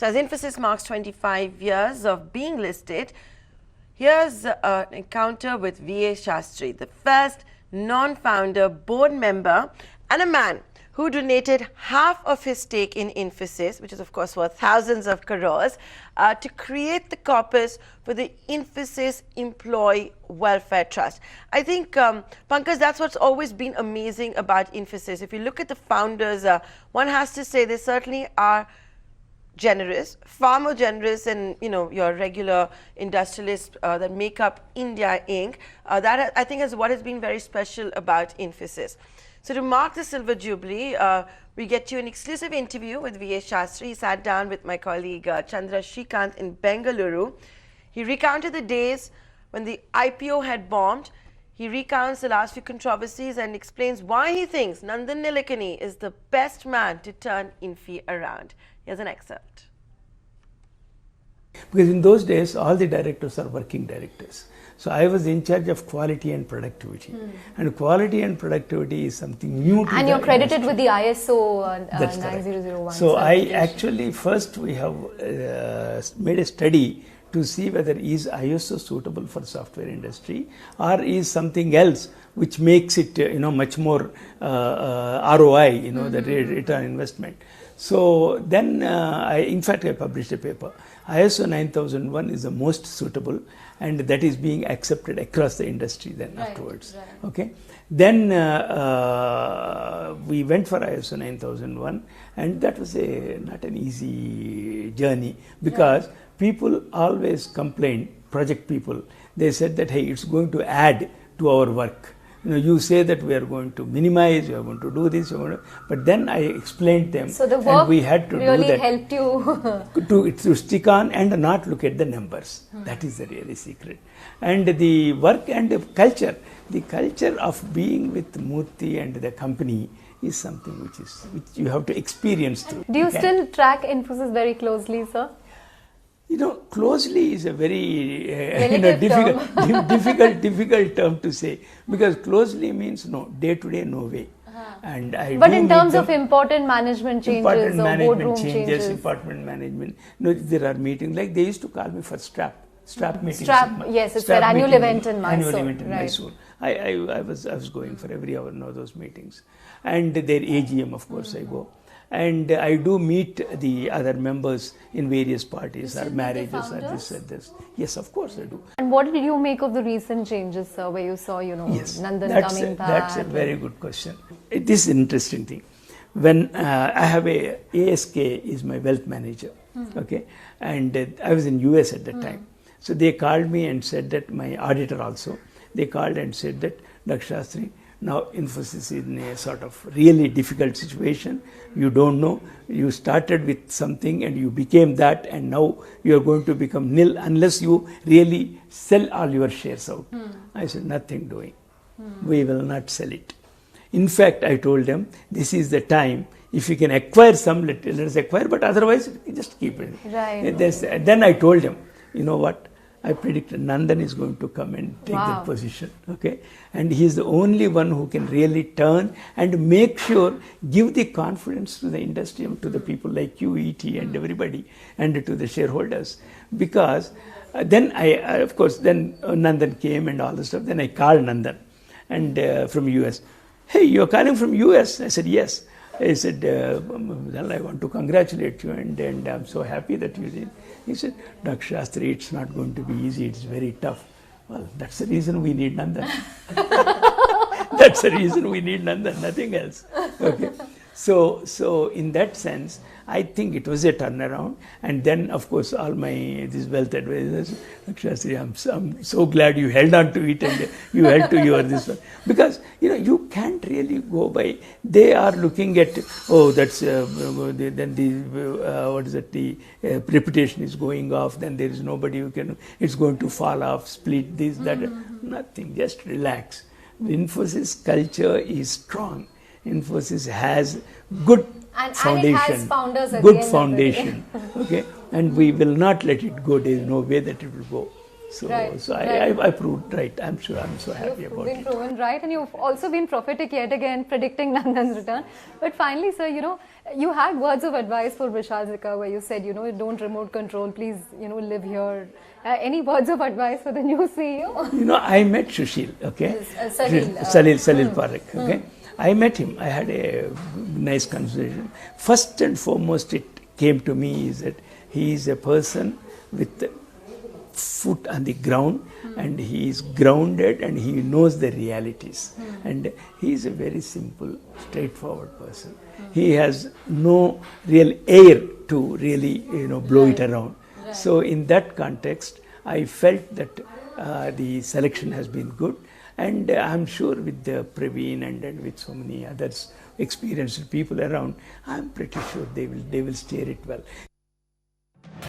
So as Infosys marks 25 years of being listed, here's an encounter with V.A. Sastry, the first non-founder board member and a man who donated half of his stake in Infosys, which is of course worth thousands of crores, to create the corpus for the Infosys Employee Welfare Trust. I think, Pankaj, that's what's always been amazing about Infosys. If you look at the founders, one has to say they certainly are generous, far more generous than your regular industrialists that make up India Inc. That I think is what has been very special about Infosys. So to mark the Silver Jubilee, we get you an exclusive interview with V.A. Sastry. He sat down with my colleague Chandra Shrikant in Bengaluru. He recounted the days when the IPO had bombed. He recounts the last few controversies and explains why he thinks Nandan Nilekani is the best man to turn Infi around. Here's an excerpt. Because in those days, all the directors are working directors. So I was in charge of quality and productivity. And quality and productivity is something new to And you're credited industry. with the ISO 9001. So I actually, first we have made a study to see whether is ISO suitable for software industry or is something else which makes it much more ROI, the return on investment. So then in fact I published a paper. ISO 9001 is the most suitable, and that is being accepted across the industry then afterwards. Right. Okay. Then we went for ISO 9001, and that was not an easy journey, because people always complain, project people, they said that, hey, it's going to add to our work. You say that we are going to minimize, we are going to do this, but then I explained them, so the work and we had to really do that helped you to stick on and not look at the numbers. That is the really secret. And the work and the culture of being with Murthy and the company is something which you have to experience through. Do you still track Infosys very closely, sir? Closely is a very difficult difficult term to say, because closely means day to day, no way. And but in terms of important management changes or boardroom changes, important management. There are meetings, like they used to call me for strap meetings. Yes, it's their annual event in Mysore. Annual event in Mysore. I was going for every hour those meetings, and their AGM, of course, I go. And I do meet the other members in various parties, or marriages, or this. Yes, of course I do. And what did you make of the recent changes, sir, where you saw, Nandan coming back? That's a very good question. This is an interesting thing. When I have ASK is my wealth manager, okay, and I was in US at that time. So they called me and said that, my auditor also, they called and said that, Dr. Sastry, now Infosys is in a sort of really difficult situation. You don't know. You started with something and you became that, and now you are going to become nil unless you really sell all your shares out. I said, nothing doing. We will not sell it. In fact, I told them, this is the time. If you can acquire some, let us acquire, but otherwise just keep it. Right. Then I told them, you know what? I predicted Nandan is going to come and take that position, okay? And he is the only one who can really turn and make sure, give the confidence to the industry, to the people like you, ET, and everybody, and to the shareholders. Because then of course, then Nandan came and all the stuff. Then I called Nandan, and from US. Hey, you're calling from US? I said, yes. I said, well, I want to congratulate you, and I'm so happy that you did. He said, Dr. Sastry, it's not going to be easy, it's very tough. Well, that's the reason we need Nandan. That's the reason we need Nandan, nothing else. Okay. So in that sense, I think it was a turnaround. And then, of course, all these wealth advisors, Dr. Sastry, I'm so glad you held on to it and you held to your this one. Because, you can't really go by, they are looking at, that's, then the reputation is going off, then there is nobody who can, it's going to fall off, split, this, that, nothing, just relax. The Infosys culture is strong. Infosys has good foundation, and it has founders at good the end foundation, okay, and we will not let it go. There is no way that it will go. So, Right, so right. I proved right. I'm sure. I'm so happy You've about been it. proven right, and you've also been prophetic yet again, predicting Nandan's return. But finally, sir, you had words of advice for Vishal where you said, don't remote control, please, live here. Any words of advice for the new CEO? I met Sushil, okay? Salil, Salil Parekh, okay? I met him. I had a nice conversation. First and foremost, it came to me is that he is a person with foot on the ground, and he is grounded and he knows the realities, and he is a very simple, straightforward person. He has no real air to really blow it around. So in that context, I felt that the selection has been good, and I'm sure with the Praveen and with so many others experienced people around, I'm pretty sure they will steer it well.